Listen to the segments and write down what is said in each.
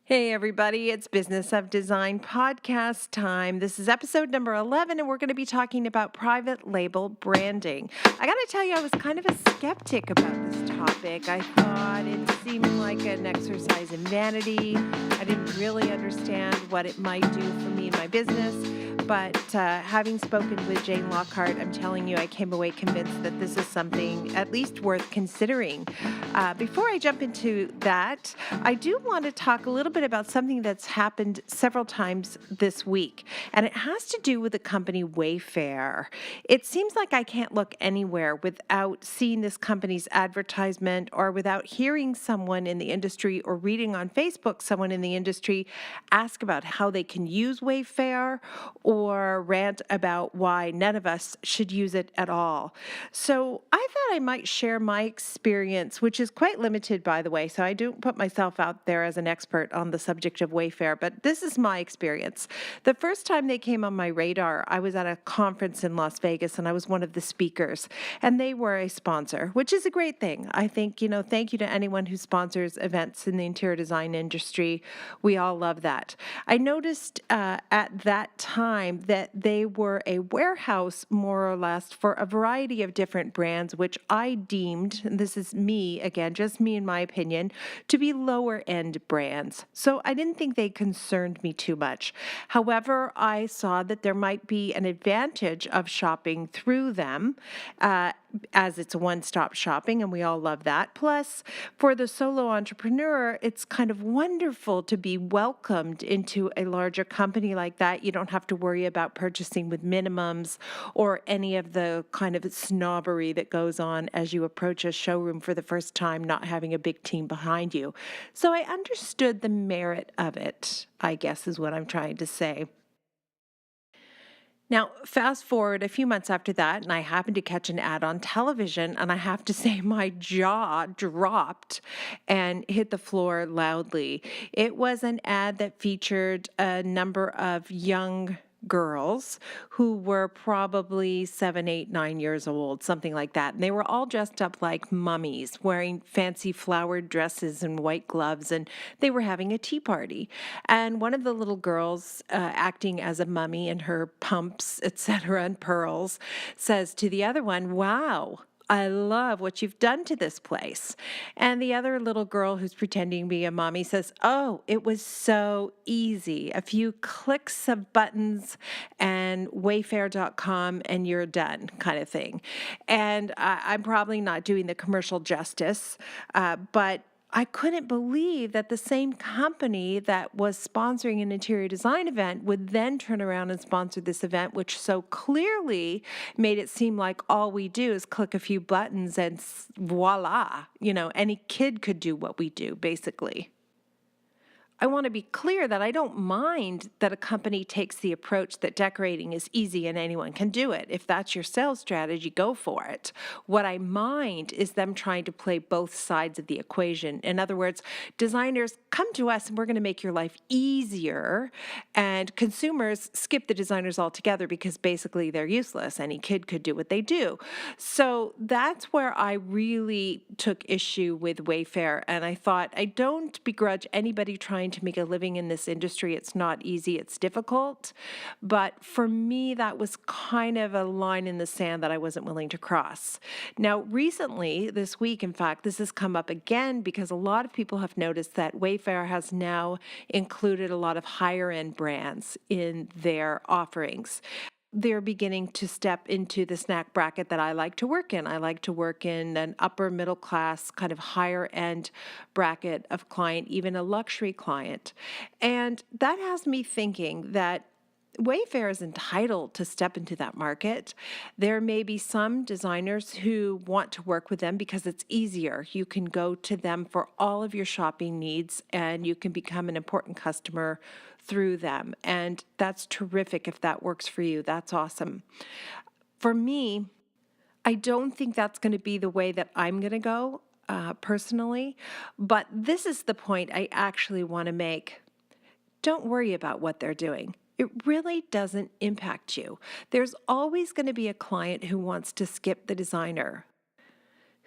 Hey, everybody, it's Business of Design podcast time. This is episode number 11, and we're going to be talking about private label branding. I got to tell you, I was kind of a skeptic about this topic. I thought it seemed like an exercise in vanity. I didn't really understand what it might do for me and my business. But having spoken with Jane Lockhart, I'm telling you, I came away convinced that this is something at least worth considering. Before I jump into that, I do want to talk a little bit about something that's happened several times this week, and it has to do with the company Wayfair. It seems like I can't look anywhere without seeing this company's advertisement or without hearing someone in the industry or reading on Facebook someone in the industry ask about how they can use Wayfair or rant about why none of us should use it at all. So I thought I might share my experience, which is quite limited, by the way, so I don't put myself out there as an expert on the subject of Wayfair, but this is my experience. The first time they came on my radar, I was at a conference in Las Vegas, and I was one of the speakers, and they were a sponsor, which is a great thing. I think, thank you to anyone who sponsors events in the interior design industry. We all love that. I noticed at that time that they were a warehouse, more or less, for a variety of different brands, which I deemed, and this is me, again, just me in my opinion, to be lower end brands. So I didn't think they concerned me too much. However, I saw that there might be an advantage of shopping through them, as it's one-stop shopping, and we all love that. Plus, for the solo entrepreneur, it's kind of wonderful to be welcomed into a larger company like that. You don't have to worry about purchasing with minimums or any of the kind of snobbery that goes on as you approach a showroom for the first time, not having a big team behind you. So I understood the merit of it, I guess is what I'm trying to say. Now, fast forward a few months after that, and I happened to catch an ad on television, and I have to say my jaw dropped and hit the floor loudly. It was an ad that featured a number of young girls who were probably 7, 8, 9 years old, something like that. And they were all dressed up like mummies, wearing fancy flowered dresses and white gloves, and they were having a tea party. And one of the little girls, acting as a mummy in her pumps, etc., and pearls, says to the other one, "Wow, I love what you've done to this place." And the other little girl who's pretending to be a mommy says, "Oh, it was so easy. A few clicks of buttons and wayfair.com and you're done," kind of thing. And I'm probably not doing the commercial justice, but I couldn't believe that the same company that was sponsoring an interior design event would then turn around and sponsor this event, which so clearly made it seem like all we do is click a few buttons and voila, any kid could do what we do, basically. I want to be clear that I don't mind that a company takes the approach that decorating is easy and anyone can do it. If that's your sales strategy, go for it. What I mind is them trying to play both sides of the equation. In other words, designers, come to us and we're going to make your life easier, and consumers skip the designers altogether because basically they're useless. Any kid could do what they do. So that's where I really took issue with Wayfair, and I thought, I don't begrudge anybody trying to make a living in this industry. It's not easy, it's difficult. But for me, that was kind of a line in the sand that I wasn't willing to cross. Now, recently, this week, in fact, this has come up again because a lot of people have noticed that Wayfair has now included a lot of higher end brands in their offerings. They're beginning to step into the snack bracket that I like to work in. I like to work in an upper middle class, kind of higher end bracket of client, even a luxury client. And that has me thinking that Wayfair is entitled to step into that market. There may be some designers who want to work with them because it's easier. You can go to them for all of your shopping needs and you can become an important customer through them. And that's terrific if that works for you. That's awesome. For me, I don't think that's going to be the way that I'm going to go personally. But this is the point I actually want to make. Don't worry about what they're doing. It really doesn't impact you. There's always going to be a client who wants to skip the designer,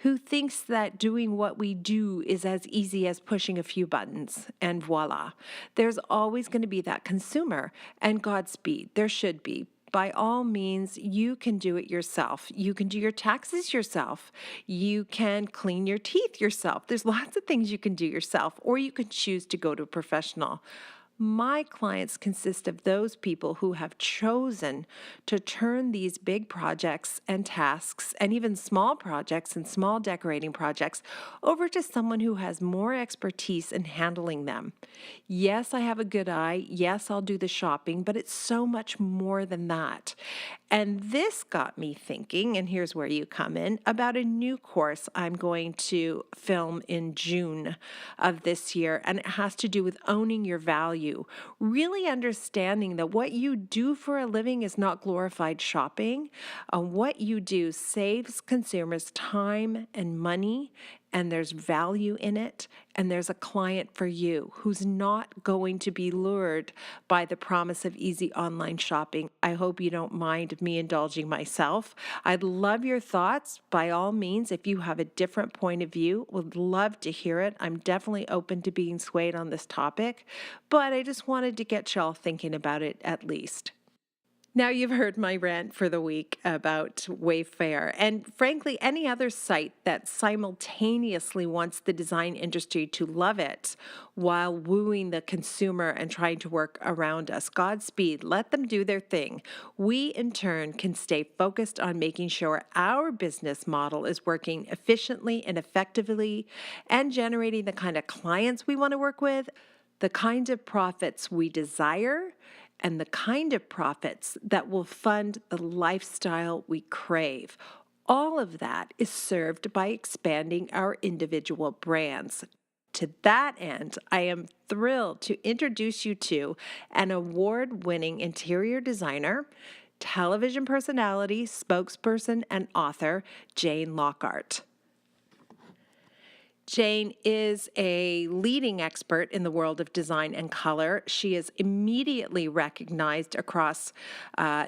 who thinks that doing what we do is as easy as pushing a few buttons and voila. There's always going to be that consumer, and Godspeed, there should be. By all means, you can do it yourself. You can do your taxes yourself. You can clean your teeth yourself. There's lots of things you can do yourself, or you can choose to go to a professional. My clients consist of those people who have chosen to turn these big projects and tasks, and even small projects and small decorating projects, over to someone who has more expertise in handling them. Yes, I have a good eye. Yes, I'll do the shopping, but it's so much more than that. And this got me thinking, and here's where you come in, about a new course I'm going to film in June of this year. And it has to do with owning your value, really understanding that what you do for a living is not glorified shopping. What you do saves consumers time and money, and there's value in it, and there's a client for you who's not going to be lured by the promise of easy online shopping. I hope you don't mind me indulging myself. I'd love your thoughts. By all means, if you have a different point of view, would love to hear it. I'm definitely open to being swayed on this topic, but I just wanted to get y'all thinking about it at least. Now you've heard my rant for the week about Wayfair, and frankly, any other site that simultaneously wants the design industry to love it while wooing the consumer and trying to work around us. Godspeed, let them do their thing. We, in turn, can stay focused on making sure our business model is working efficiently and effectively and generating the kind of clients we want to work with, the kind of profits we desire, and the kind of profits that will fund the lifestyle we crave. All of that is served by expanding our individual brands. To that end, I am thrilled to introduce you to an award-winning interior designer, television personality, spokesperson, and author, Jane Lockhart. Jane is a leading expert in the world of design and color. She is immediately recognized across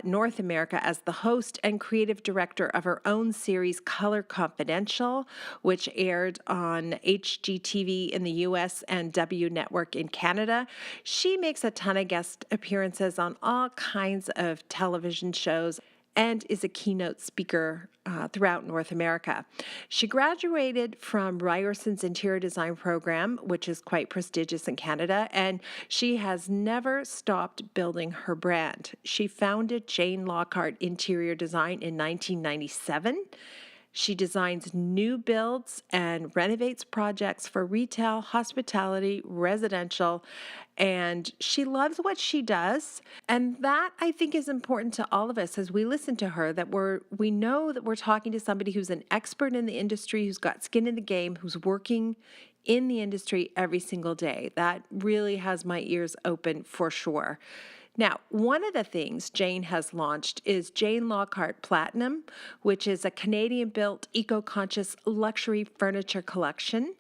North America as the host and creative director of her own series, Color Confidential, which aired on HGTV in the US and W Network in Canada. She makes a ton of guest appearances on all kinds of television shows and is a keynote speaker throughout North America. She graduated from Ryerson's interior design program, which is quite prestigious in Canada, and she has never stopped building her brand. She founded Jane Lockhart Interior Design in 1997. She designs new builds and renovates projects for retail, hospitality, residential, and she loves what she does. And that, I think, is important to all of us as we listen to her, that we know that we're talking to somebody who's an expert in the industry, who's got skin in the game, who's working in the industry every single day. That really has my ears open for sure. Now, one of the things Jane has launched is Jane Lockhart Platinum, which is a Canadian-built, eco-conscious luxury furniture collection,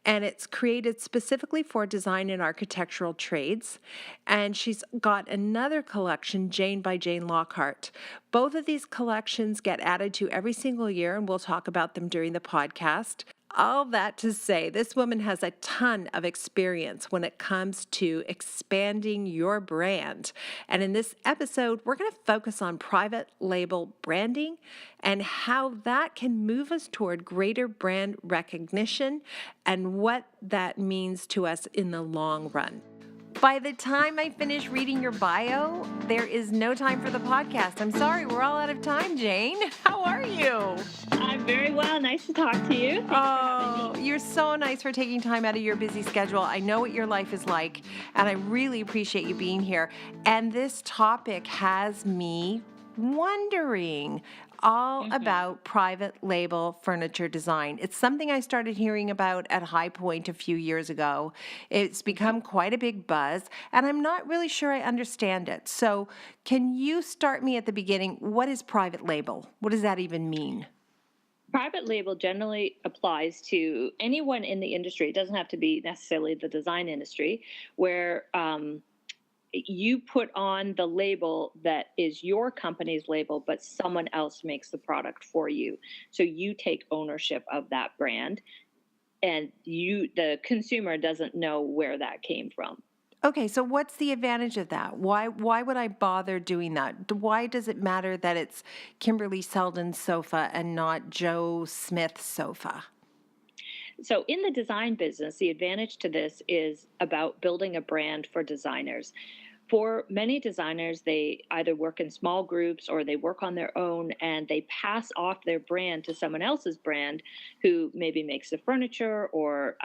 and it's created specifically for design and architectural trades. And she's got another collection, Jane by Jane Lockhart. Both of these collections get added to every single year, and we'll talk about them during the podcast. All that to say, this woman has a ton of experience when it comes to expanding your brand. And in this episode, we're going to focus on private label branding and how that can move us toward greater brand recognition and what that means to us in the long run. By the time I finish reading your bio, there is no time for the podcast. I'm sorry, we're all out of time, Jane. How are you? I'm very well. Nice to talk to you. Thanks for having me. You're so nice for taking time out of your busy schedule. I know what your life is like, and I really appreciate you being here. And this topic has me wondering all about private label furniture design. It's something I started hearing about at High Point a few years ago. It's become quite a big buzz, and I'm not really sure I understand it. So can you start me at the beginning? What is private label? What does that even mean? Private label generally applies to anyone in the industry. It doesn't have to be necessarily the design industry, where you put on the label that is your company's label, but someone else makes the product for you. So you take ownership of that brand, and the consumer doesn't know where that came from. Okay, so what's the advantage of that? Why would I bother doing that? Why does it matter that it's Kimberly Seldon's sofa and not Joe Smith's sofa? So, in the design business, the advantage to this is about building a brand for designers. For many designers, they either work in small groups or they work on their own, and they pass off their brand to someone else's brand who maybe makes the furniture or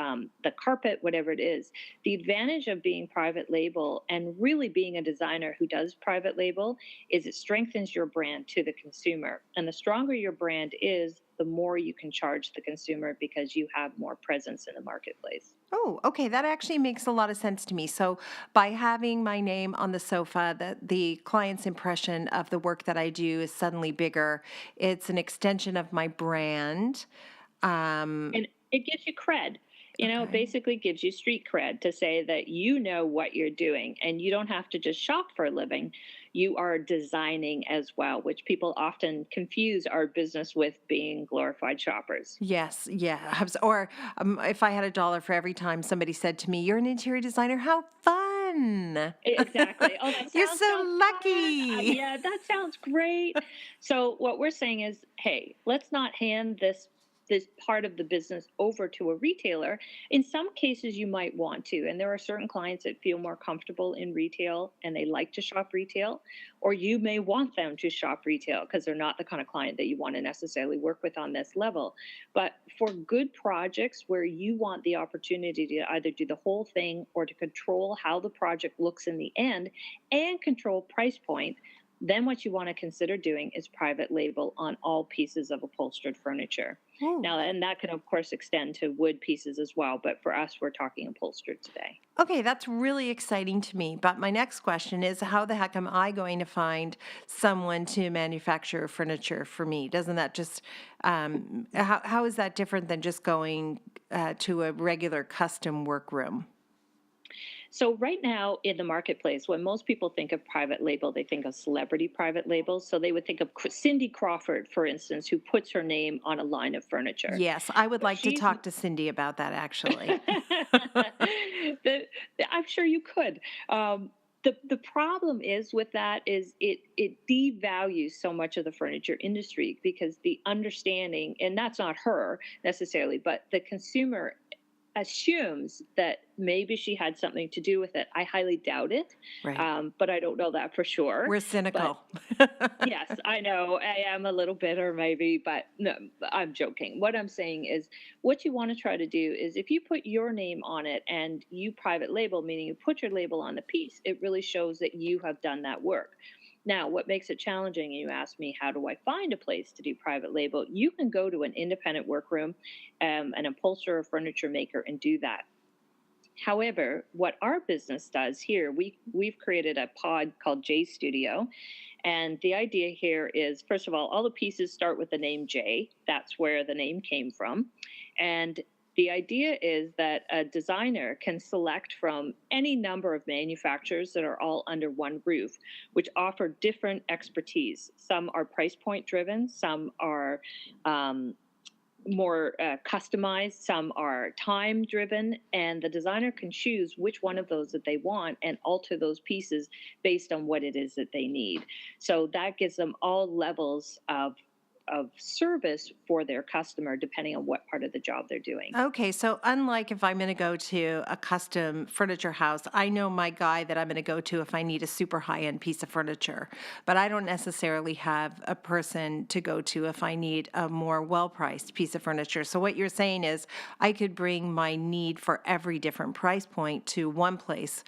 the carpet, whatever it is. The advantage of being private label and really being a designer who does private label is it strengthens your brand to the consumer. And the stronger your brand is, the more you can charge the consumer because you have more presence in the marketplace. Oh, okay. That actually makes a lot of sense to me. So, by having my name on the sofa, the client's impression of the work that I do is suddenly bigger. It's an extension of my brand. Um, And it gives you cred. It okay. basically gives you street cred to say that you know what you're doing and you don't have to just shop for a living. You are designing as well, which people often confuse our business with being glorified shoppers. Yes, yeah. Or if I had a dollar for every time somebody said to me, "You're an interior designer, how fun!" Exactly. Oh, that You're sounds so so fun. lucky. Yeah, that sounds great. So what we're saying is, hey, let's not hand this part of the business over to a retailer. In some cases you might want to, and there are certain clients that feel more comfortable in retail and they like to shop retail, or you may want them to shop retail because they're not the kind of client that you want to necessarily work with on this level. But for good projects where you want the opportunity to either do the whole thing or to control how the project looks in the end and control price point, then what you want to consider doing is private label on all pieces of upholstered furniture. Ooh. Now, and that can, of course, extend to wood pieces as well. But for us, we're talking upholstered today. Okay, that's really exciting to me. But my next question is, how the heck am I going to find someone to manufacture furniture for me? Doesn't that just, how is that different than just going to a regular custom workroom? So right now in the marketplace, when most people think of private label, they think of celebrity private labels. So they would think of Cindy Crawford, for instance, who puts her name on a line of furniture. Yes, I would But like to she's talk to Cindy about that actually. the, I'm sure you could. The problem is with that is it devalues so much of the furniture industry because the understanding, and that's not her necessarily, but the consumer assumes that maybe she had something to do with it. I highly doubt it, Right. but I don't know that for sure. We're But cynical. yes, I know I am a little bitter, maybe, but no, I'm joking. What I'm saying is, what you want to try to do is if you put your name on it and you private label, meaning you put your label on the piece, it really shows that you have done that work. Now, what makes it challenging, and you asked me, how do I find a place to do private label? You can go to an independent workroom, an upholsterer or furniture maker, and do that. However, what our business does here, we've created a pod called J Studio, and the idea here is, first of all the pieces start with the name J. That's where the name came from. And the idea is that a designer can select from any number of manufacturers that are all under one roof, which offer different expertise. Some are price point driven, some are um, more customized, some are time driven, and the designer can choose which one of those that they want and alter those pieces based on what it is that they need. So that gives them all levels of service for their customer depending on what part of the job they're doing. Okay, so unlike if I'm going to go to a custom furniture house, I know my guy that I'm going to go to if I need a super high-end piece of furniture, but I don't necessarily have a person to go to if I need a more well-priced piece of furniture. So what you're saying is I could bring my need for every different price point to one place,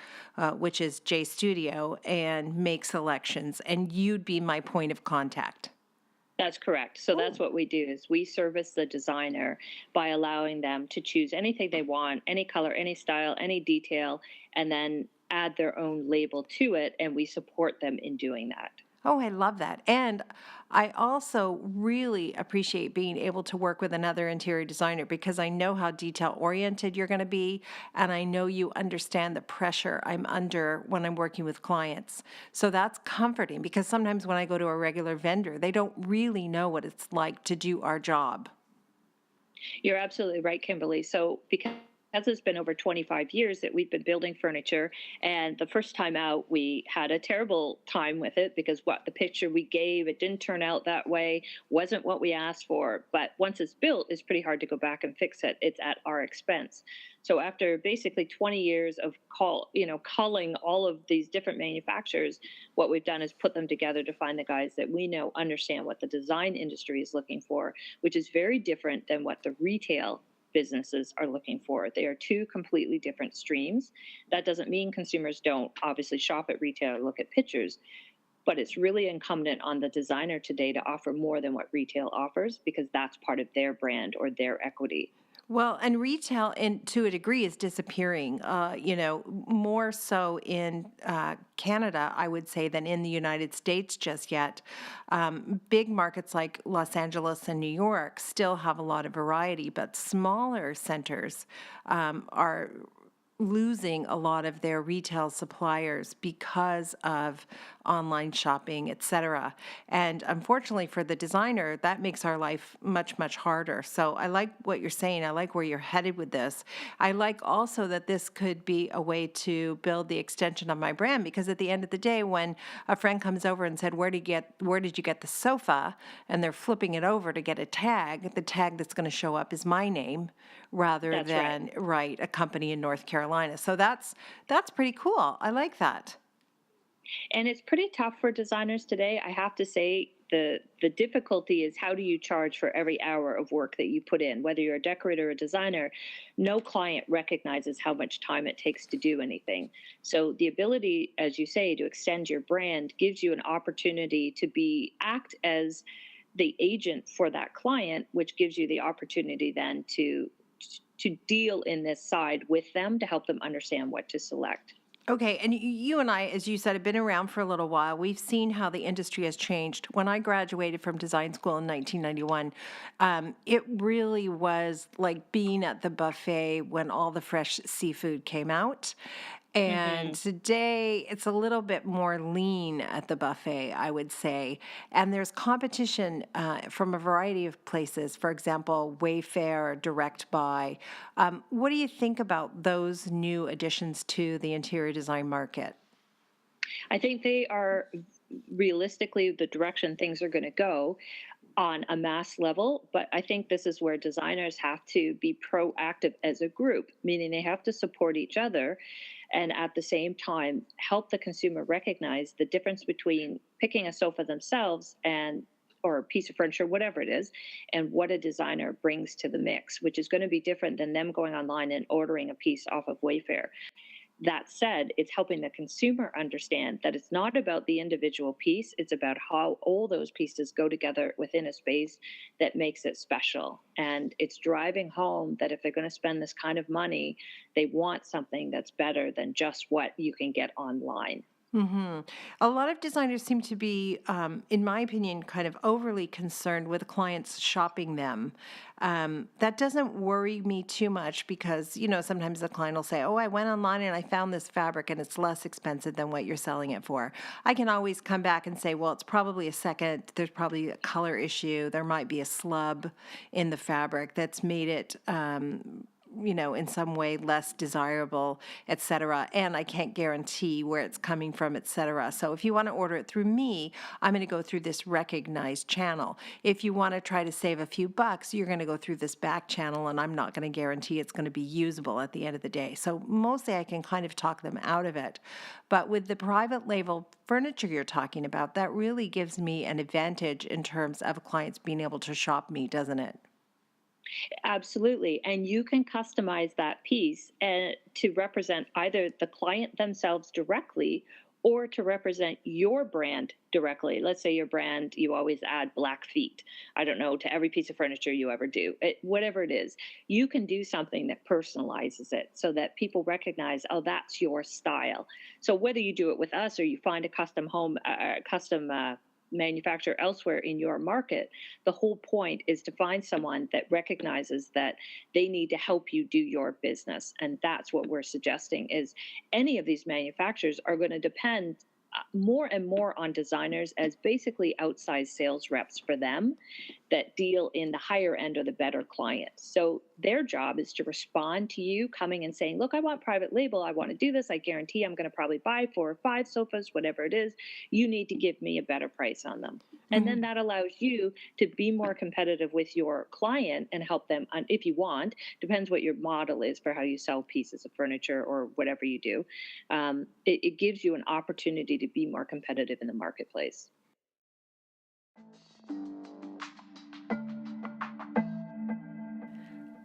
which is J Studio, and make selections, and you'd be my point of contact. That's correct. So that's Oh. what we do is we service the designer by allowing them to choose anything they want, any color, any style, any detail, and then add their own label to it, and we support them in doing that. Oh, I love that. And I also really appreciate being able to work with another interior designer because I know how detail oriented you're going to be. And I know you understand the pressure I'm under when I'm working with clients. So that's comforting because sometimes when I go to a regular vendor, they don't really know what it's like to do our job. You're absolutely right, Kimberly. So, because it's been over 25 years that we've been building furniture, and the first time out, we had a terrible time with it because what the picture we gave, it didn't turn out that way, wasn't what we asked for. But once it's built, it's pretty hard to go back and fix it. It's at our expense. So after basically 20 years of calling all of these different manufacturers, what we've done is put them together to find the guys that we know understand what the design industry is looking for, which is very different than what the retail businesses are looking for. They are two completely different streams. That doesn't mean consumers don't obviously shop at retail or look at pictures, but it's really incumbent on the designer today to offer more than what retail offers because that's part of their brand or their equity. Well, and retail, in to a degree, is disappearing. More so in Canada, I would say, than in the United States just yet. Big markets like Los Angeles and New York still have a lot of variety, but smaller centers are losing a lot of their retail suppliers because of online shopping, et cetera. And unfortunately for the designer, that makes our life much, much harder. So I like what you're saying. I like where you're headed with this. I like also that this could be a way to build the extension of my brand because at the end of the day, when a friend comes over and said, where did you get the sofa? And they're flipping it over to get a tag, the tag that's going to show up is my name rather That's right. than a company in North Carolina. So that's pretty cool. I like that. And it's pretty tough for designers today. I have to say the difficulty is how do you charge for every hour of work that you put in? Whether you're a decorator or a designer, no client recognizes how much time it takes to do anything. So the ability, as you say, to extend your brand gives you an opportunity to be act as the agent for that client, which gives you the opportunity then to deal in this side with them to help them understand what to select. Okay, and you and I, as you said, have been around for a little while. We've seen how the industry has changed. When I graduated from design school in 1991, it really was like being at the buffet when all the fresh seafood came out. And Hmm. today it's a little bit more lean at the buffet, I would say. And there's competition from a variety of places, for example, Wayfair, Direct Buy. What do you think about those new additions to the interior design market? I think they are realistically the direction things are going to go on a mass level. But I think this is where designers have to be proactive as a group, meaning they have to support each other and at the same time help the consumer recognize the difference between picking a sofa themselves and or a piece of furniture, whatever it is, and what a designer brings to the mix, which is going to be different than them going online and ordering a piece off of Wayfair. That said, it's helping the consumer understand that it's not about the individual piece, it's about how all those pieces go together within a space that makes it special. And it's driving home that if they're going to spend this kind of money, they want something that's better than just what you can get online. Hmm. A lot of designers seem to be, in my opinion, kind of overly concerned with clients shopping them. That doesn't worry me too much because, sometimes the client will say, "Oh, I went online and I found this fabric and it's less expensive than what you're selling it for." I can always come back and say, "Well, it's probably there's probably a color issue. There might be a slub in the fabric that's made it." In some way less desirable, et cetera. And I can't guarantee where it's coming from, et cetera. So if you want to order it through me, I'm going to go through this recognized channel. If you want to try to save a few bucks, you're going to go through this back channel, and I'm not going to guarantee it's going to be usable at the end of the day. So mostly I can kind of talk them out of it. But with the private label furniture you're talking about, that really gives me an advantage in terms of clients being able to shop me, doesn't it? Absolutely. And you can customize that piece to represent either the client themselves directly or to represent your brand directly. Let's say your brand, you always add black feet. I don't know, to every piece of furniture you ever do, whatever it is, you can do something that personalizes it so that people recognize, oh, that's your style. So whether you do it with us or you find a custom home, custom manufacturer elsewhere in your market, the whole point is to find someone that recognizes that they need to help you do your business. And that's what we're suggesting is any of these manufacturers are going to depend more and more on designers as basically outside sales reps for them that deal in the higher end or the better clients. So their job is to respond to you coming and saying, look, I want private label. I want to do this. I guarantee I'm going to probably buy 4 or 5 sofas, whatever it is. You need to give me a better price on them. And then Mhm. that allows you to be more competitive with your client and help them, if you want, depends what your model is for how you sell pieces of furniture or whatever you do. It gives you an opportunity to be more competitive in the marketplace.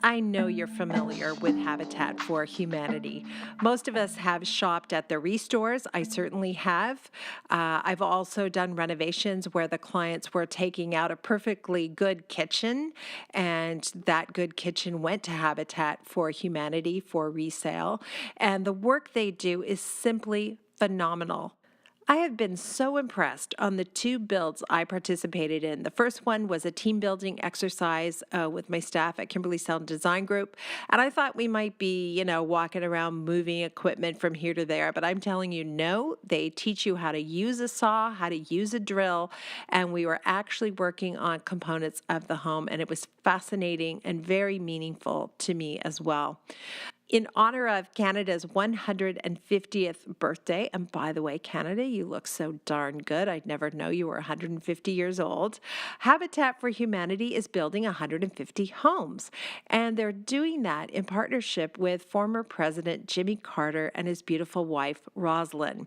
I know you're familiar with Habitat for Humanity. Most of us have shopped at the restores. I certainly have. I've also done renovations where the clients were taking out a perfectly good kitchen, and that good kitchen went to Habitat for Humanity for resale. And the work they do is simply phenomenal. I have been so impressed on the two builds I participated in. The first one was a team building exercise with my staff at Kimberley Sound Design Group. And I thought we might be, walking around moving equipment from here to there. But I'm telling you, no, they teach you how to use a saw, how to use a drill. And we were actually working on components of the home. And it was fascinating and very meaningful to me as well. In honor of Canada's 150th birthday, and by the way, Canada, you look so darn good. I'd never know you were 150 years old. Habitat for Humanity is building 150 homes, and they're doing that in partnership with former President Jimmy Carter and his beautiful wife, Rosalind.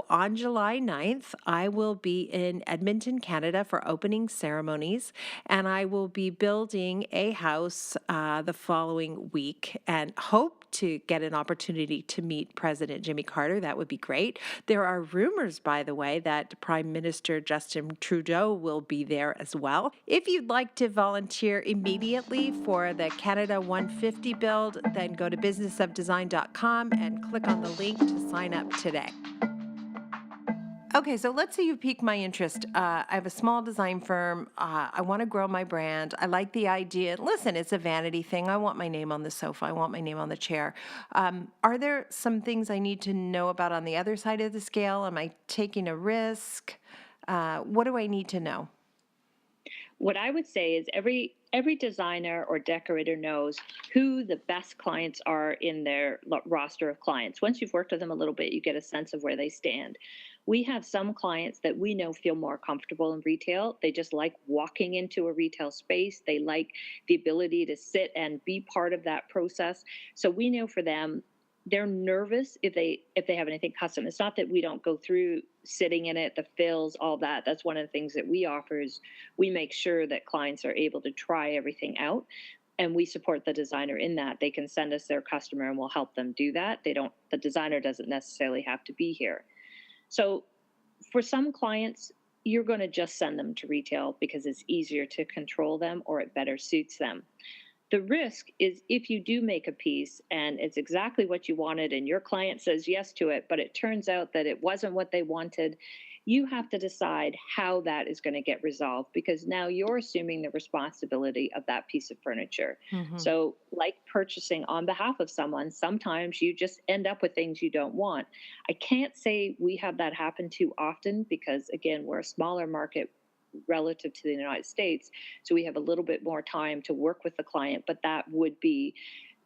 On July 9th, I will be in Edmonton, Canada for opening ceremonies, and I will be building a house the following week and hope to get an opportunity to meet President Jimmy Carter. That would be great. There are rumors, by the way, that Prime Minister Justin Trudeau will be there as well. If you'd like to volunteer immediately for the Canada 150 build, then go to businessofdesign.com and click on the link to sign up today. Okay, so let's say you pique my interest. I have a small design firm. I want to grow my brand. I like the idea. Listen, it's a vanity thing. I want my name on the sofa. I want my name on the chair. Are there some things I need to know about on the other side of the scale? Am I taking a risk? What do I need to know? What I would say is every designer or decorator knows who the best clients are in their roster of clients. Once you've worked with them a little bit, you get a sense of where they stand. We have some clients that we know feel more comfortable in retail. They just like walking into a retail space. They like the ability to sit and be part of that process. So we know for them, they're nervous if they have anything custom. It's not that we don't go through sitting in it, the fills, all that. That's one of the things that we offer is we make sure that clients are able to try everything out, and we support the designer in that. They can send us their customer and we'll help them do that. The designer doesn't necessarily have to be here. So for some clients, you're going to just send them to retail because it's easier to control them or it better suits them. The risk is if you do make a piece and it's exactly what you wanted and your client says yes to it, but it turns out that it wasn't what they wanted, you have to decide how that is going to get resolved because now you're assuming the responsibility of that piece of furniture. Hmm. So, like purchasing on behalf of someone, sometimes you just end up with things you don't want. I can't say we have that happen too often because, again, we're a smaller market relative to the United States. So we have a little bit more time to work with the client, but that would be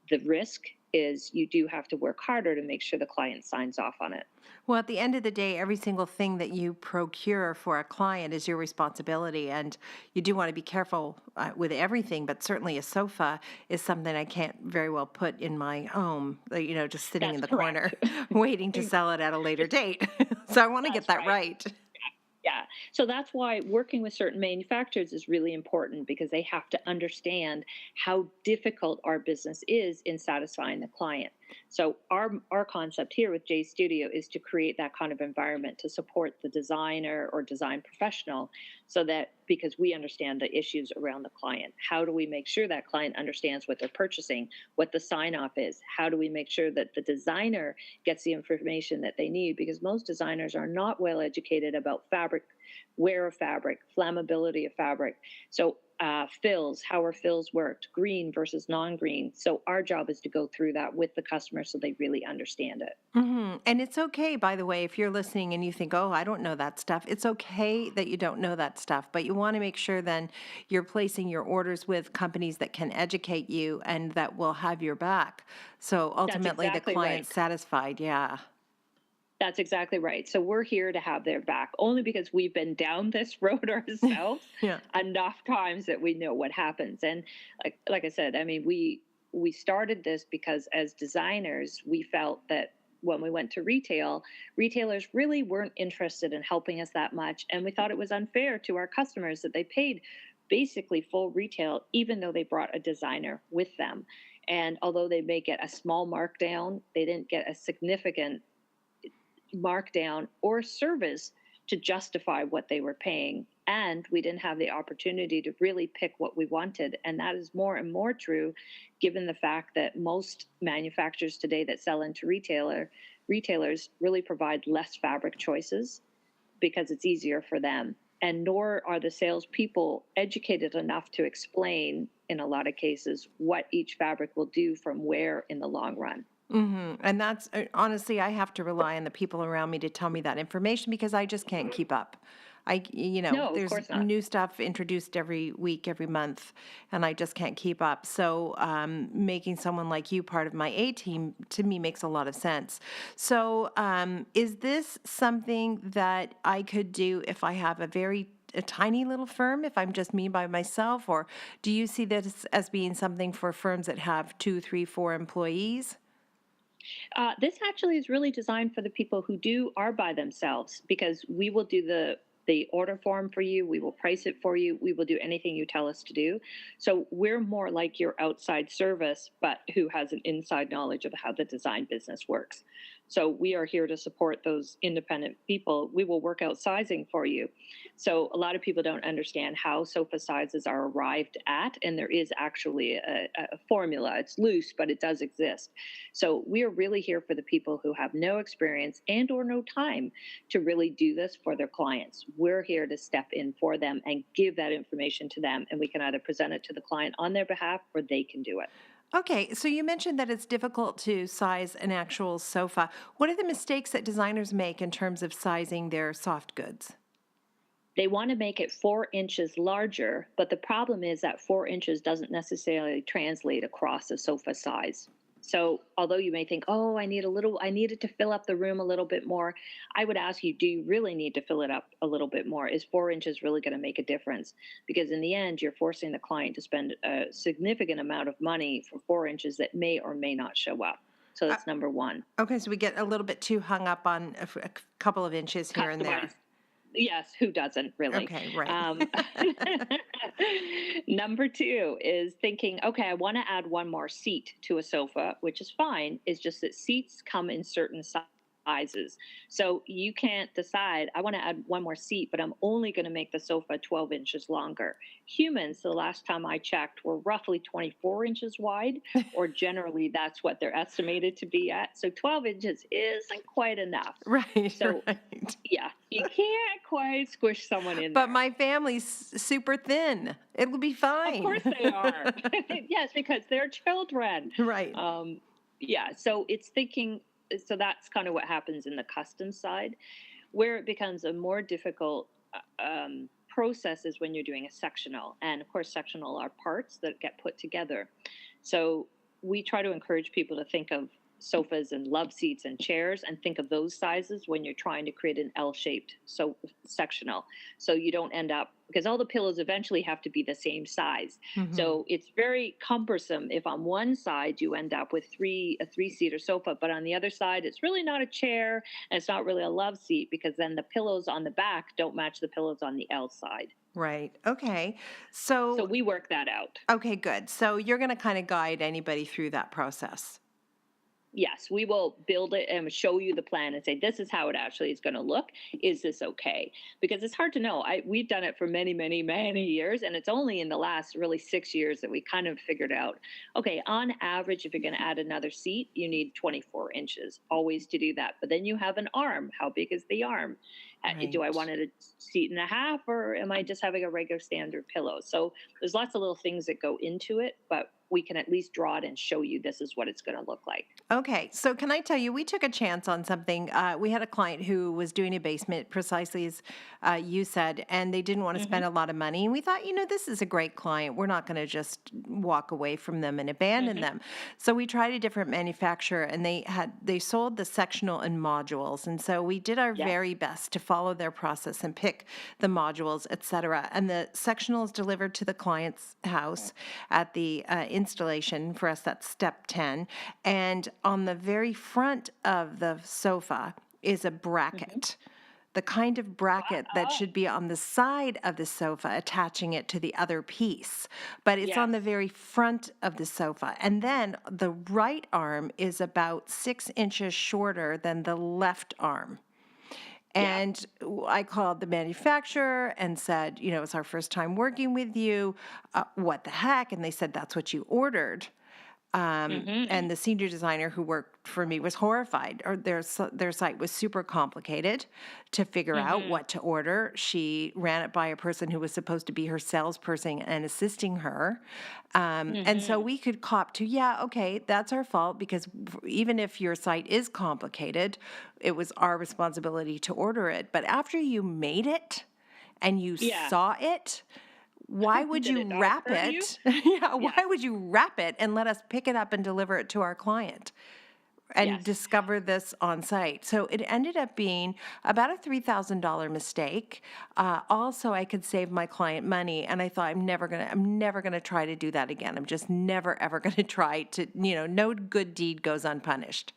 the risk is you do have to work harder to make sure the client signs off on it. Well, at the end of the day, every single thing that you procure for a client is your responsibility. And you do want to be careful with everything, but certainly a sofa is something I can't very well put in my home, just sitting in That's the corner correct. waiting to sell it at a later date. So I want to get That's that right. right. Yeah. So that's why working with certain manufacturers is really important because they have to understand how difficult our business is in satisfying the client. So our concept here with J Studio is to create that kind of environment to support the designer or design professional, so that because we understand the issues around the client, how do we make sure that client understands what they're purchasing, what the sign off is? How do we make sure that the designer gets the information that they need? Because most designers are not well educated about fabric, wear of fabric, flammability of fabric. So fills, how are fills worked, green versus non-green. So our job is to go through that with the customer so they really understand it. And it's okay, by the way, if you're listening and you think, oh, I don't know that stuff, it's okay that you don't know that stuff, but you want to make sure then you're placing your orders with companies that can educate you and that will have your back. So That's ultimately the exactly right. client's satisfied. Yeah. That's exactly right. So we're here to have their back only because we've been down this road ourselves Yeah. enough times that we know what happens. And like I said, I mean, we started this because as designers, we felt that when we went to retail, retailers really weren't interested in helping us that much, and we thought it was unfair to our customers that they paid basically full retail even though they brought a designer with them. And although they may get a small markdown, they didn't get a significant markdown or service to justify what they were paying. And we didn't have the opportunity to really pick what we wanted. And that is more and more true given the fact that most manufacturers today that sell into retailers really provide less fabric choices because it's easier for them. And nor are the salespeople educated enough to explain, in a lot of cases, what each fabric will do from where in the long run. And that's honestly, I have to rely on the people around me to tell me that information because I just can't keep up. No, of There's course not. new stuff introduced every week, every month, and I just can't keep up. So, making someone like you part of my A team to me makes a lot of sense. So, is this something that I could do if I have a tiny little firm, if I'm just me by myself, or do you see this as being something for firms that have two, three, four employees? This actually is really designed for the people who are by themselves because we will do the order form for you. We will price it for you. We will do anything you tell us to do. So we're more like your outside service, but who has an inside knowledge of how the design business works. So we are here to support those independent people. We will work out sizing for you. So a lot of people don't understand how sofa sizes are arrived at, and there is actually a formula. It's loose, but it does exist. So we are really here for the people who have no experience and or no time to really do this for their clients. We're here to step in for them and give that information to them, and we can either present it to the client on their behalf or they can do it. Okay, so you mentioned that it's difficult to size an actual sofa. What are the mistakes that designers make in terms of sizing their soft goods? They want to make it 4 inches larger, but the problem is that 4 inches doesn't necessarily translate across a sofa size. So, although you may think, oh, I need it to fill up the room a little bit more, I would ask you, do you really need to fill it up a little bit more? Is 4 inches really going to make a difference? Because in the end, you're forcing the client to spend a significant amount of money for 4 inches that may or may not show up. So, Uh, that's number one. okay, so we get a little bit too hung up on a couple of inches here and there. Customize. Yes, who doesn't really? Okay, right. Um, number two is thinking, okay, I want to add one more seat to a sofa, which is fine. It's just that seats come in certain sizes. So you can't decide, I want to add one more seat, but I'm only going to make the sofa 12 inches longer. Humans, the last time I checked, were roughly 24 inches wide, or generally that's what they're estimated to be at. So 12 inches isn't quite enough. Right, So right. yeah, you can't quite squish someone in But there. my family's super thin. It'll be Of fine. course they are. Yes, because they're children. Right. Um, yeah, so it's thinking, so that's kind of what happens in the custom side. Where it becomes a more difficult process is when you're doing a sectional. And of course, sectional are parts that get put together. So we try to encourage people to think of sofas and love seats and chairs and think of those sizes when you're trying to create an L-shaped sectional. So you don't end up, because all the pillows eventually have to be the same size. Hmm. So it's very cumbersome if on one side you end up with a three-seater sofa, but on the other side it's really not a chair and it's not really a love seat, because then the pillows on the back don't match the pillows on the L side. Right. Okay. So So, we work that out. okay, good. So you're going to kind of guide anybody through that process. Yes, we will build it and show you the plan and say this is how it actually is going to look. Is this okay? Because it's hard to know. We've done it for many, many, many years, and it's only in the last really 6 years that we kind of figured out. Okay, on average, if you're going to add another seat, you need 24 inches always to do that. But then you have an arm. How big is the arm? Do I want Right. it a seat and a half, or am I just having a regular standard pillow? So there's lots of little things that go into it, but we can at least draw it and show you this is what it's going to look like. Okay, so can I tell you, we took a chance on something. We had a client who was doing a basement, precisely as you said, and they didn't want to Hmm. spend a lot of money. And we thought, this is a great client. We're not going to just walk away from them and abandon Hmm. them. So we tried a different manufacturer, and they sold the sectional and modules. And so we did our Yes. very best to follow their process and pick the modules, et cetera. And the sectional is delivered to the client's house at the installation. For us, that's step 10. And on the very front of the sofa is a Hmm. bracket, the kind of bracket that should be on the side of the sofa, attaching it to the other piece. But it's on Yes. the very front of the sofa. And then the right arm is about 6 inches shorter than the left arm. Yep. And I called the manufacturer and said, it's our first time working with you. What the heck? And they said, that's what you ordered. And Hmm. the senior designer who worked for me was horrified. Or their site was super complicated to figure out Hmm. what to order. She ran it by a person who was supposed to be her salesperson and assisting her. And so Hmm. we could cop to, yeah, okay, that's our fault because even if your site is complicated, it was our responsibility to order it. But after you made it and you Yeah. saw it, why would Did you it not wrap occur to you? it? Yeah, why Yes. would you wrap it and let us pick it up and deliver it to our client and Yes. discover this on site? So it ended up being about a $3,000 mistake. Also, I could save my client money, and I thought I'm never gonna try to do that again. I'm just never ever gonna try to, no good deed goes unpunished.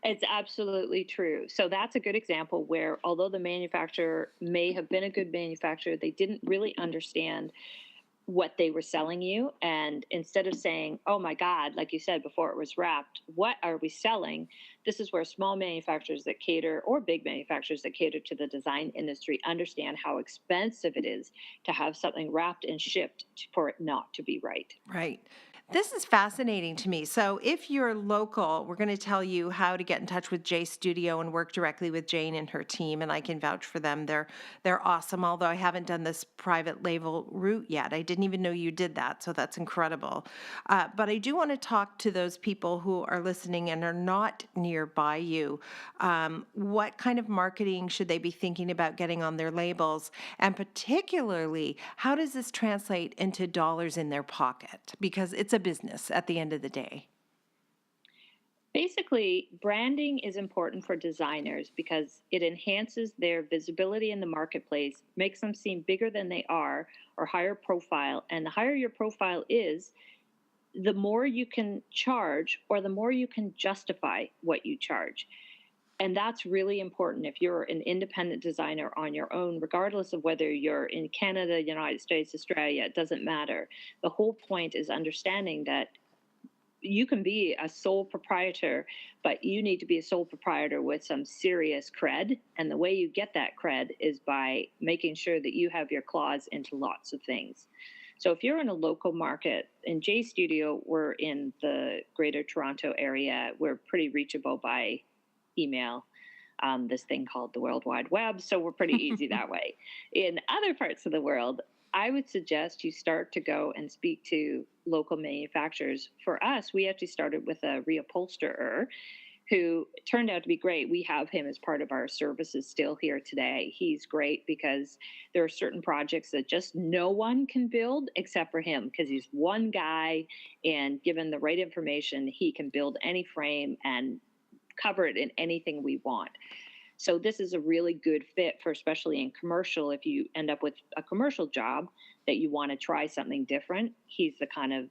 It's absolutely true. So that's a good example where, although the manufacturer may have been a good manufacturer, they didn't really understand what they were selling you. And instead of saying, oh my God, like you said before it was wrapped, what are we selling? This is where small manufacturers that cater, or big manufacturers that cater to the design industry, understand how expensive it is to have something wrapped and shipped for it not to be right. Right. This is fascinating to me. So, if you're local, we're going to tell you how to get in touch with J Studio and work directly with Jane and her team, and I can vouch for them. They're awesome. Although I haven't done this private label route yet, I didn't even know you did that, so that's incredible. But I do want to talk to those people who are listening and are not nearby you. What kind of marketing should they be thinking about getting on their labels? And particularly, how does this translate into dollars in their pocket? Because it's a business at the end of the day. Basically, branding is important for designers because it enhances their visibility in the marketplace, makes them seem bigger than they are or higher profile. And the higher your profile is, the more you can charge or the more you can justify what you charge. And that's really important if you're an independent designer on your own, regardless of whether you're in Canada, United States, Australia, it doesn't matter. The whole point is understanding that you can be a sole proprietor, but you need to be a sole proprietor with some serious cred. And the way you get that cred is by making sure that you have your claws into lots of things. So if you're in a local market, in J Studio, we're in the greater Toronto area, we're pretty reachable by email. This thing called the World Wide Web. So we're pretty easy that way. In other parts of the world, I would suggest you start to go and speak to local manufacturers. For us, we actually started with a reupholsterer who turned out to be great. We have him as part of our services still here today. He's great because there are certain projects that just no one can build except for him because he's one guy, and given the right information, he can build any frame and cover it in anything we want. So this is a really good fit for, especially in commercial, if you end up with a commercial job that you want to try something different, he's the kind of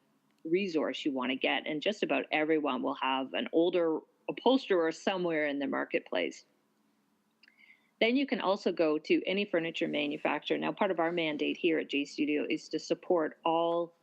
resource you want to get. And just about everyone will have an older upholsterer somewhere in the marketplace. Then you can also go to any furniture manufacturer. Now, part of our mandate here at J Studio is to support all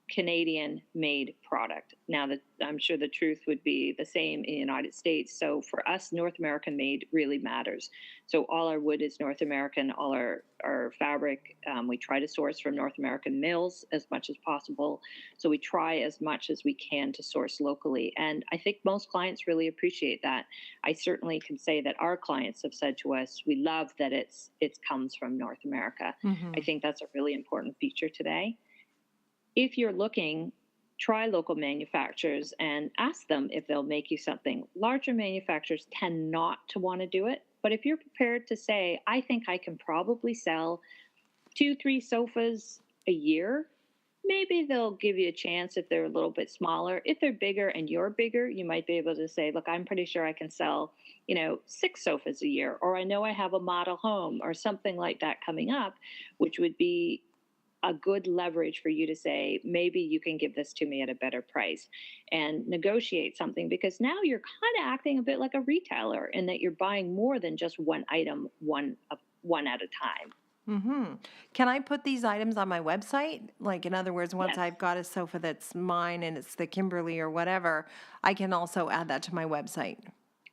Canadian made product. Now that I'm sure the truth would be the same in the United States. So for us, North American made really matters. So all our wood is North American, all our fabric, we try to source from North American mills as much as possible. So we try as much as we can to source locally. And I think most clients really appreciate that. I certainly can say that our clients have said to us, we love that it comes from North America. I Hmm. think that's a really important feature today. If you're looking, try local manufacturers and ask them if they'll make you something. Larger manufacturers tend not to want to do it, but if you're prepared to say, I think I can probably sell two, three sofas a year, maybe they'll give you a chance if they're a little bit smaller. If they're bigger and you're bigger, you might be able to say, look, I'm pretty sure I can sell, six sofas a year, or I know I have a model home or something like that coming up, which would be a good leverage for you to say, maybe you can give this to me at a better price and negotiate something, because now you're kind of acting a bit like a retailer in that you're buying more than just one item, one at a time. Hmm. Can I put these items on my website? Like, in other words, once Yes. I've got a sofa that's mine and it's the Kimberley or whatever, I can also add that to my website.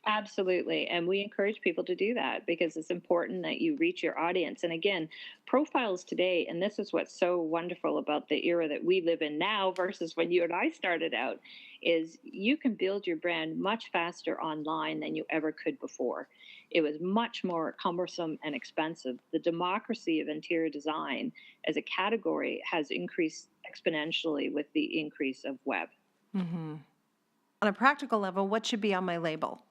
Absolutely. And we encourage people to do that because it's important that you reach your audience. And again, profiles today, and this is what's so wonderful about the era that we live in now versus when you and I started out, is you can build your brand much faster online than you ever could before. It was much more cumbersome and expensive. The democracy of interior design as a category has increased exponentially with the increase of web. Hmm. On a practical level, what should be on my label?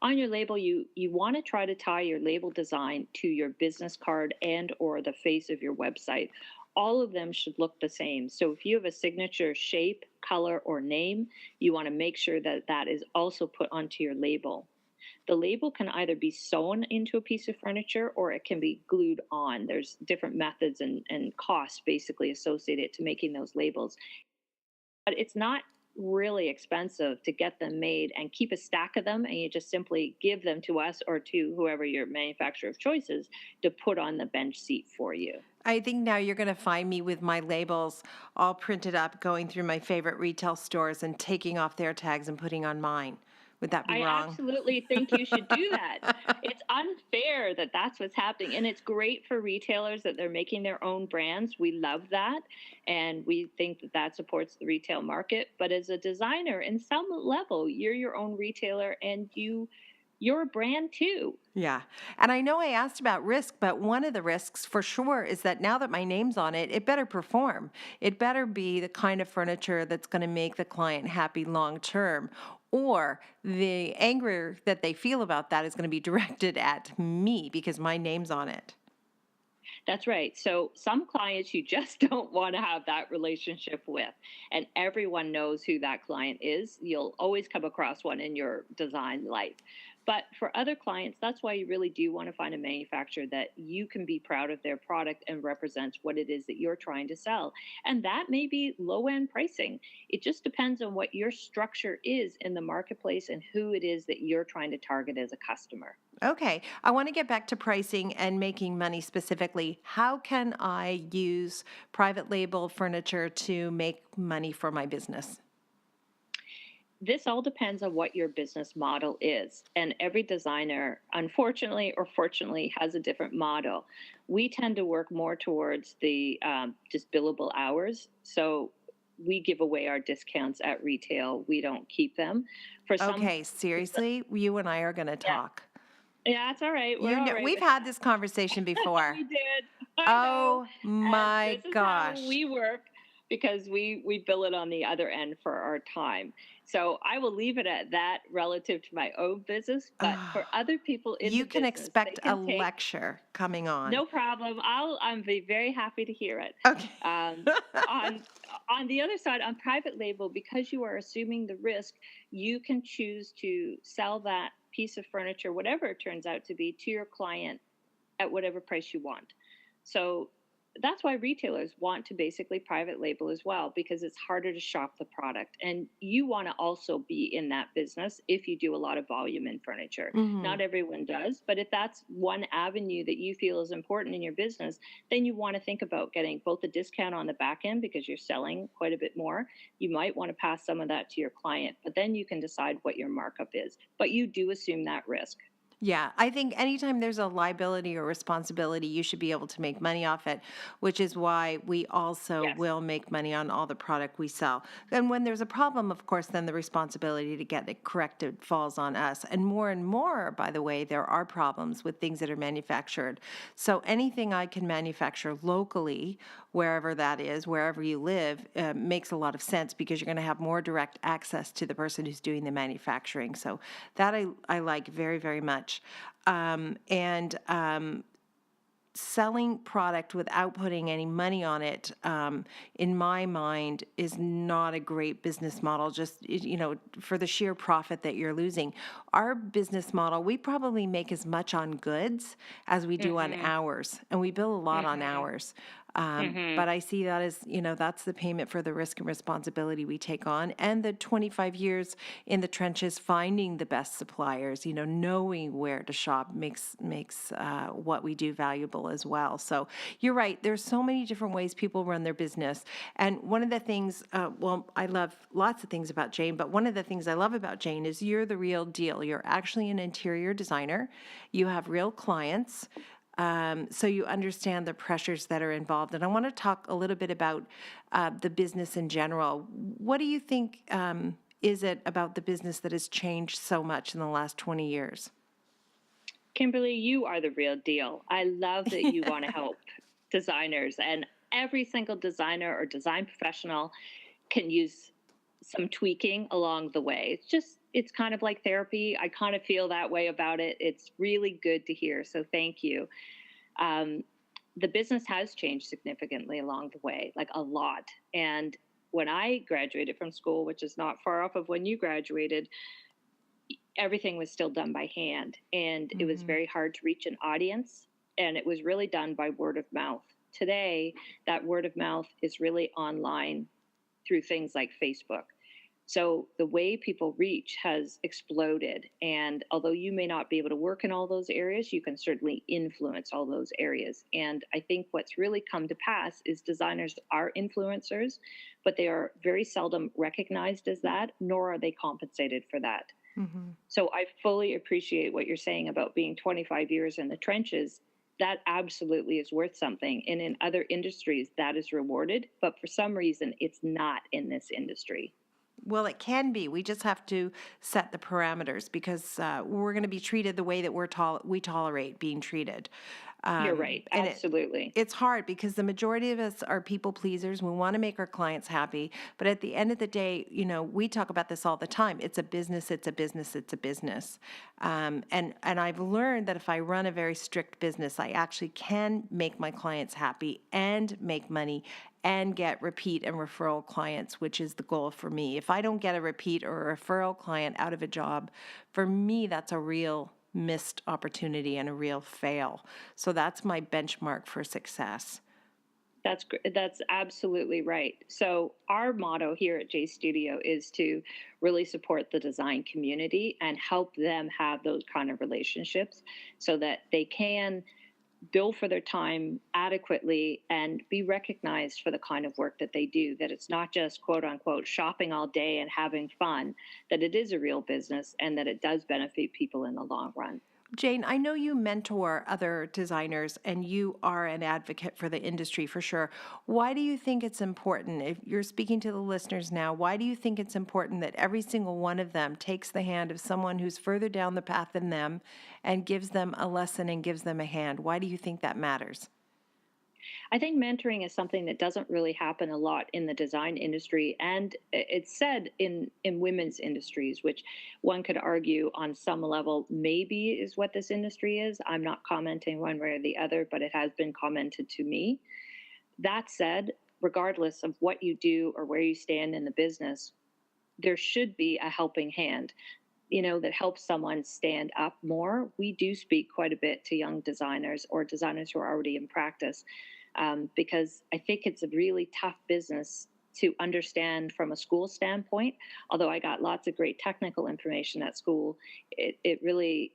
On your label, you want to try to tie your label design to your business card and or the face of your website. All of them should look the same. So if you have a signature shape, color, or name, you want to make sure that that is also put onto your label. The label can either be sewn into a piece of furniture or it can be glued on. There's different methods and costs basically associated to making those labels, but it's not really expensive to get them made and keep a stack of them, and you just simply give them to us or to whoever your manufacturer of choice is to put on the bench seat for you. I think now you're going to find me with my labels all printed up, going through my favorite retail stores and taking off their tags and putting on mine. Would that be I wrong? absolutely think you should do that. It's unfair that that's what's happening. And it's great for retailers that they're making their own brands. We love that. And we think that that supports the retail market. But as a designer, in some level, you're your own retailer and you're a brand too. Yeah. And I know I asked about risk, but one of the risks for sure is that now that my name's on it, it better perform. It better be the kind of furniture that's going to make the client happy long term. Or the anger that they feel about that is going to be directed at me because my name's on it. That's right. So some clients you just don't want to have that relationship with. And everyone knows who that client is. You'll always come across one in your design life. But for other clients, that's why you really do want to find a manufacturer that you can be proud of their product and represents what it is that you're trying to sell. And that may be low end pricing. It just depends on what your structure is in the marketplace and who it is that you're trying to target as a customer. Okay, I want to get back to pricing and making money specifically. How can I use private label furniture to make money for my business? This all depends on what your business model is. And every designer, unfortunately or fortunately, has a different model. We tend to work more towards the just billable hours. So we give away our discounts at retail, we don't keep them. For some, Okay, seriously, you and I are going to yeah, talk. yeah, it's all right. We're You all know, right we've with had that. this conversation before. We did. I know. Oh And my this is how gosh. we work because we bill it on the other end for our time. So I will leave it at that relative to my own business, but for other people in the You can business, they expect a can take lecture coming on. no problem. I'm be very happy to hear it. Okay. Um, on on the other side, on private label, because you are assuming the risk, you can choose to sell that piece of furniture, whatever it turns out to be, to your client at whatever price you want. So that's why retailers want to basically private label as well, because it's harder to shop the product, and you want to also be in that business if you do a lot of volume in furniture. Mhm. Not everyone does, but if that's one avenue that you feel is important in your business, then you want to think about getting both a discount on the back end because you're selling quite a bit more. You might want to pass some of that to your client, but then you can decide what your markup is, but you do assume that risk. Yeah, I think anytime there's a liability or responsibility, you should be able to make money off it, which is why we also Yes. will make money on all the product we sell. And when there's a problem, of course, then the responsibility to get it corrected falls on us. And more, by the way, there are problems with things that are manufactured. So anything I can manufacture locally, wherever that is, wherever you live, makes a lot of sense because you're going to have more direct access to the person who's doing the manufacturing. So that I like very, very much. And selling product without putting any money on it, in my mind, is not a great business model, just, for the sheer profit that you're losing. Our business model, we probably make as much on goods as we do on Mhm. hours, and we bill a lot on Mhm. hours. Mhm. But I see that as, that's the payment for the risk and responsibility we take on, and the 25 years in the trenches finding the best suppliers, knowing where to shop makes what we do valuable as well. So you're right. There's so many different ways people run their business. And one of the things, well, I love lots of things about Jane, but one of the things I love about Jane is you're the real deal. You're actually an interior designer. You have real clients. So you understand the pressures that are involved. And I want to talk a little bit about the business in general. What do you think is it about the business that has changed so much in the last 20 years? Kimberly, you are the real deal. I love that you want to help designers, and every single designer or design professional can use some tweaking along the way. It's kind of like therapy. I kind of feel that way about it. It's really good to hear. So thank you. Um, the business has changed significantly along the way, like a lot. And when I graduated from school, which is not far off of when you graduated, everything was still done by hand, and it was Hmm. very hard to reach an audience, and it was really done by word of mouth. Today, that word of mouth is really online through things like Facebook. So the way people reach has exploded, and although you may not be able to work in all those areas, you can certainly influence all those areas. And I think what's really come to pass is designers are influencers, but they are very seldom recognized as that, nor are they compensated for that. Hmm. So I fully appreciate what you're saying about being 25 years in the trenches. That absolutely is worth something. And in other industries, that is rewarded. But for some reason, it's not in this industry. Well, it can be. We just have to set the parameters because we're going to be treated the way that we tolerate being treated. You're right. And Absolutely. it's hard because the majority of us are people pleasers. We want to make our clients happy, but at the end of the day, we talk about this all the time. It's a business. It's a business. It's a business. And I've learned that if I run a very strict business, I actually can make my clients happy and make money and get repeat and referral clients, which is the goal for me. If I don't get a repeat or a referral client out of a job, for me, that's a real missed opportunity and a real fail. So that's my benchmark for success. That's absolutely right. So our motto here at J Studio is to really support the design community and help them have those kind of relationships so that they can bill for their time adequately and be recognized for the kind of work that they do, that it's not just quote unquote shopping all day and having fun, that it is a real business and that it does benefit people in the long run. Jane, I know you mentor other designers and you are an advocate for the industry for sure. Why do you think it's important, if you're speaking to the listeners now, why do you think it's important that every single one of them takes the hand of someone who's further down the path than them and gives them a lesson and gives them a hand? Why do you think that matters? I think mentoring is something that doesn't really happen a lot in the design industry, and it's said in women's industries, which one could argue on some level maybe is what this industry is. I'm not commenting one way or the other, but it has been commented to me. That said, regardless of what you do or where you stand in the business, there should be a helping hand, that helps someone stand up more. We do speak quite a bit to young designers or designers who are already in practice because I think it's a really tough business to understand from a school standpoint. Although I got lots of great technical information at school, it really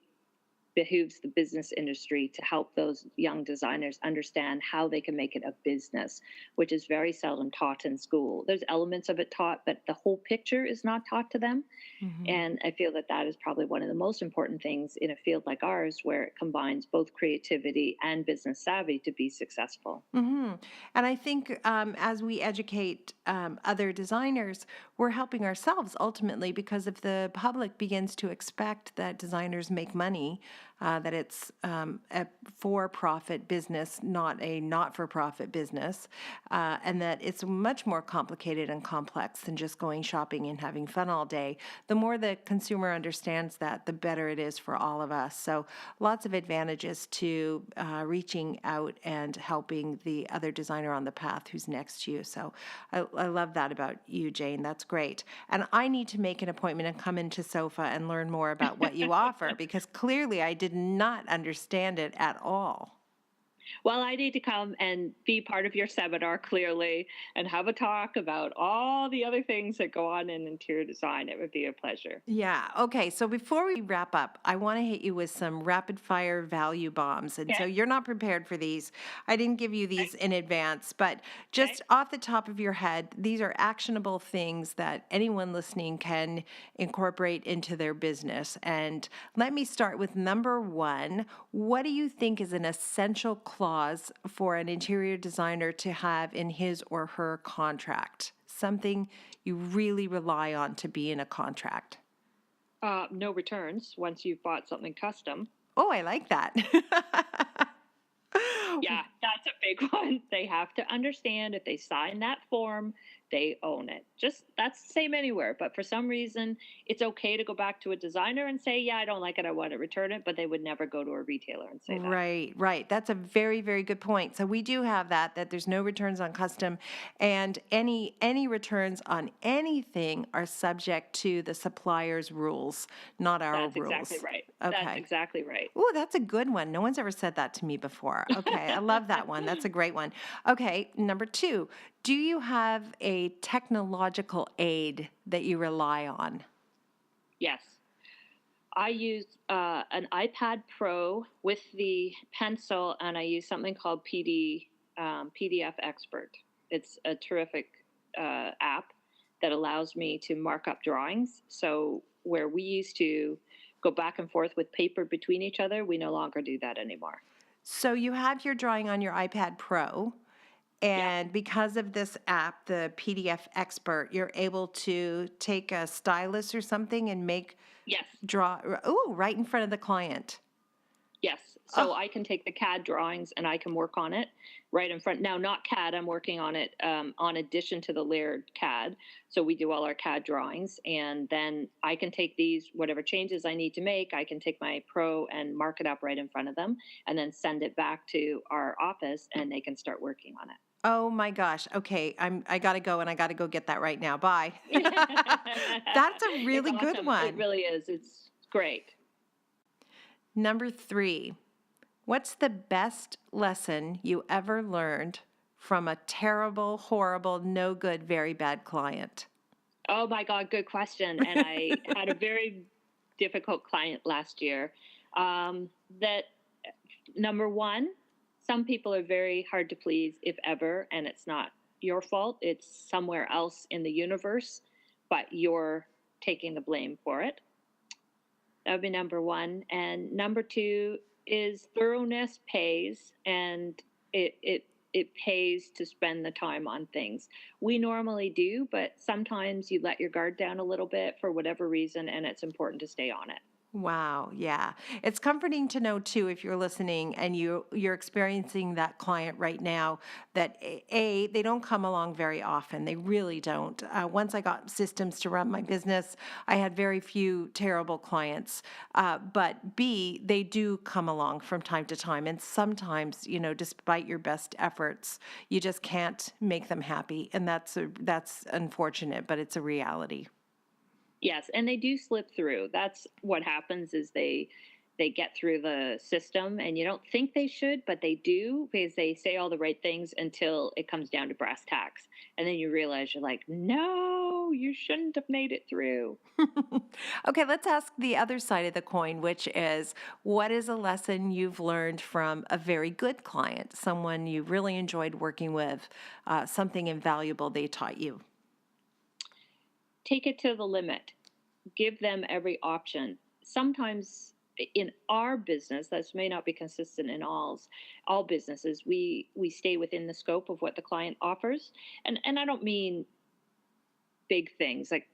behooves the business industry to help those young designers understand how they can make it a business, which is very seldom taught in school. There's elements of it taught, but the whole picture is not taught to them. Mhm. And I feel that that is probably one of the most important things in a field like ours, where it combines both creativity and business savvy to be successful. And I think as we educate other designers, we're helping ourselves ultimately because if the public begins to expect that designers make money, that it's a for profit business, not a not for profit business, and that it's much more complicated and complex than just going shopping and having fun all day, the more the consumer understands that, the better it is for all of us. So lots of advantages to reaching out and helping the other designer on the path who's next to you. So I love that about you, Jane. That's great. And I need to make an appointment and come into SOFA and learn more about what you offer because clearly I did not understand it at all. Well, I need to come and be part of your seminar clearly and have a talk about all the other things that go on in interior design. It would be a pleasure. Yeah. Okay. So before we wrap up, I want to hit you with some rapid fire value bombs. And so Okay. you're not prepared for these. I didn't give you Okay. these in advance, but Okay. just off the top of your head, these are actionable things that anyone listening can incorporate into their business. And let me start with number one. What do you think is an essential clause for an interior designer to have in his or her contract? Something you really rely on to be in a contract. No returns once you've bought something custom. Oh, I like that. Yeah, that's a big one. They have to understand if they sign that form, they own it. Just that's the same anywhere. But for some reason, it's okay to go back to a designer and say, yeah, I don't like it. I want to return it. But they would never go to a retailer and say that. Right, right. That's a very, very good point. So we do have that there's no returns on custom and any returns on anything are subject to the supplier's rules, not our That's exactly rules. right. That's Okay. exactly right. Oh, that's a good one. No one's ever said that to me before. Okay, I love that one. That's a great one. Okay, number two, do you have a technological aid that you rely on? Yes. I use an iPad Pro with the pencil, and I use something called PDF Expert. It's a terrific app that allows me to mark up drawings. So where we used to go back and forth with paper between each other, we no longer do that anymore. So you have your drawing on your iPad Pro, Yep. and because of this app, the PDF Expert, you're able to take a stylus or something and make Yes. draw. Oh, right in front of the client. Yes. So Oh, I can take the CAD drawings and I can work on it right in front. Now, not CAD, I'm working on it on addition to the layered CAD. So we do all our CAD drawings. And then I can take these, whatever changes I need to make, I can take my Pro and mark it up right in front of them and then send it back to our office and they can start working on oh my gosh. Okay, I gotta go and I gotta go get that right now. Bye. That's a It's really good awesome. It one. really is. It's great. Number three, what's the best lesson you ever learned from a terrible, horrible, no good, very bad client? Oh my God, good question. And I had a very difficult client last year. That number one, some people are very hard to please, if ever, and it's not your fault. It's somewhere else in the universe, but you're taking the blame for it. That would be number one. And number two is thoroughness pays, and it pays to spend the time on things. We normally do, but sometimes you let your guard down a little bit for whatever reason, and it's important to stay on it. Wow, yeah. It's comforting to know too if you're listening and you're experiencing that client right now that they don't come along very often. They really don't. Once I got systems to run my business, I had very few terrible clients. But B, they do come along from time to time, and sometimes, despite your best efforts, you just can't make them happy, and that's unfortunate, but it's a reality. Yes, and they do slip through. That's what happens is they get through the system, and you don't think they should, but they do, because they say all the right things until it comes down to brass tacks. And then you realize you're like, no, you shouldn't have made it through. Okay, let's ask the other side of the coin, which is what is a lesson you've learned from a very good client, someone you really enjoyed working with, something invaluable they taught you? Take it to the limit, give them every option. Sometimes in our business, this may not be consistent in all businesses, we stay within the scope of what the client offers. And I don't mean big things like,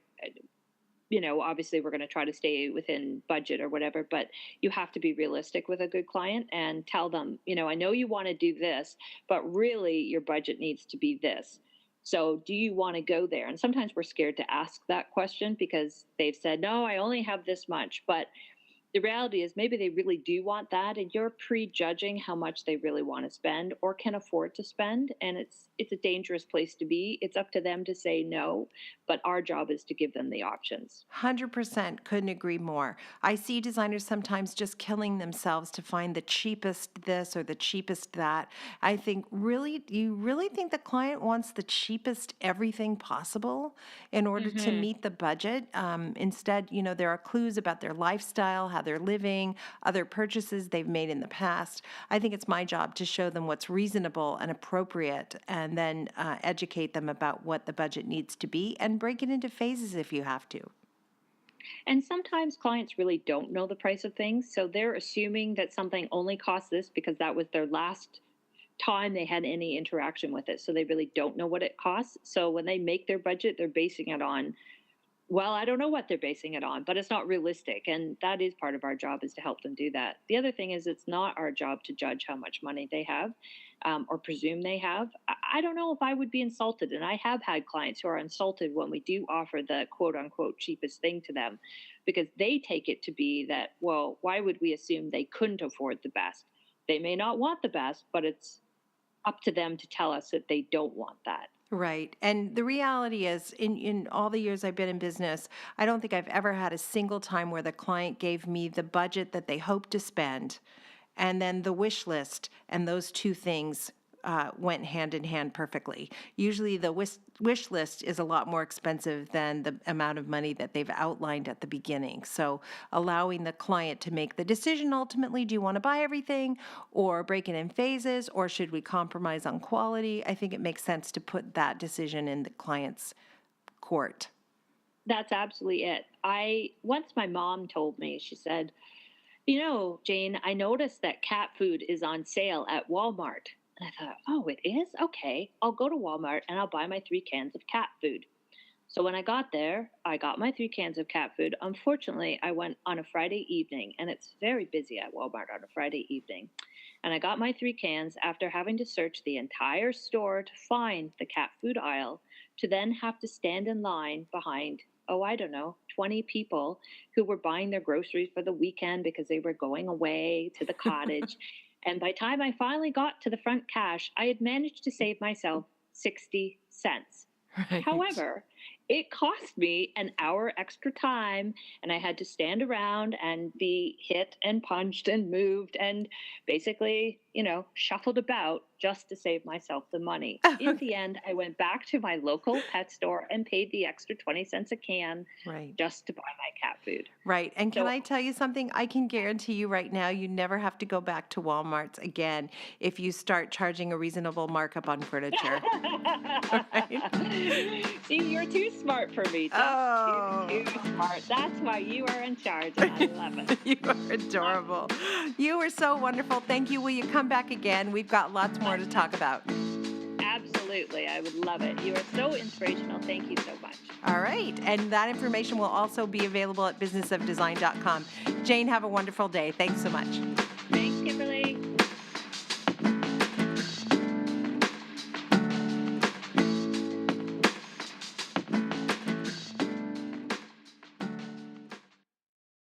obviously we're going to try to stay within budget or whatever, but you have to be realistic with a good client and tell them, I know you want to do this, but really your budget needs to be this. So do you want to go there? And sometimes we're scared to ask that question because they've said, no, I only have this much. But the reality is maybe they really do want that, and you're prejudging how much they really want to spend or can afford to spend, and it's a dangerous place to be. It's up to them to say no, but our job is to give them the options. 100% couldn't agree more. I see designers sometimes just killing themselves to find the cheapest this or the cheapest that. I think, really, you really think the client wants the cheapest everything possible in order to Hmm. meet the budget? Instead, there are clues about their lifestyle, how they're living, other purchases they've made in the past. I think it's my job to show them what's reasonable and appropriate, and then educate them about what the budget needs to be and break it into phases if you have to. And sometimes clients really don't know the price of things, so they're assuming that something only costs this because that was their last time they had any interaction with it. So they really don't know what it costs. So when they make their budget, they're basing it on, well, I don't know what they're basing it on, but it's not realistic. And that is part of our job, is to help them do that. The other thing is, it's not our job to judge how much money they have, or presume they have. I don't know if I would be insulted. And I have had clients who are insulted when we do offer the quote unquote cheapest thing to them, because they take it to be that, well, why would we assume they couldn't afford the best? They may not want the best, but it's up to them to tell us that they don't want that. Right. And the reality is, in all the years I've been in business, I don't think I've ever had a single time where the client gave me the budget that they hoped to spend and then the wish list, and those two things went hand in hand perfectly. Usually the wish list is a lot more expensive than the amount of money that they've outlined at the beginning. So allowing the client to make the decision ultimately, do you want to buy everything or break it in phases, or should we compromise on quality? I think it makes sense to put that decision in the client's court. That's absolutely it. I once my mom told me, she said, Jane, I noticed that cat food is on sale at Walmart. And I thought, oh, it is? Okay. I'll go to Walmart and I'll buy my 3 cans of cat food. So when I got there, I got my 3 cans of cat food. Unfortunately, I went on a Friday evening, and it's very busy at Walmart on a Friday evening. And I got my 3 cans after having to search the entire store to find the cat food aisle, to then have to stand in line behind, oh, I don't know, 20 people who were buying their groceries for the weekend because they were going away to the cottage. And by the time I finally got to the front cash, I had managed to save myself 60 cents. Right. However, it cost me an hour extra time, and I had to stand around and be hit and punched and moved and basically, shuffled about just to save myself the money. In the end, I went back to my local pet store and paid the extra 20 cents a can Right. just to buy my cat food. Right. And can So I tell you something? I can guarantee you right now, you never have to go back to Walmart's again if you start charging a reasonable markup on furniture. Right? see, you're too smart for me. Just too Oh, smart. That's why you are in charge, and I love it. you are adorable. You were so wonderful. Thank you. Will you come back again? We've got lots more to talk about. Absolutely. I would love it. You are so inspirational. Thank you so much. All right. And that information will also be available at businessofdesign.com. Jane, have a wonderful day. Thanks so much.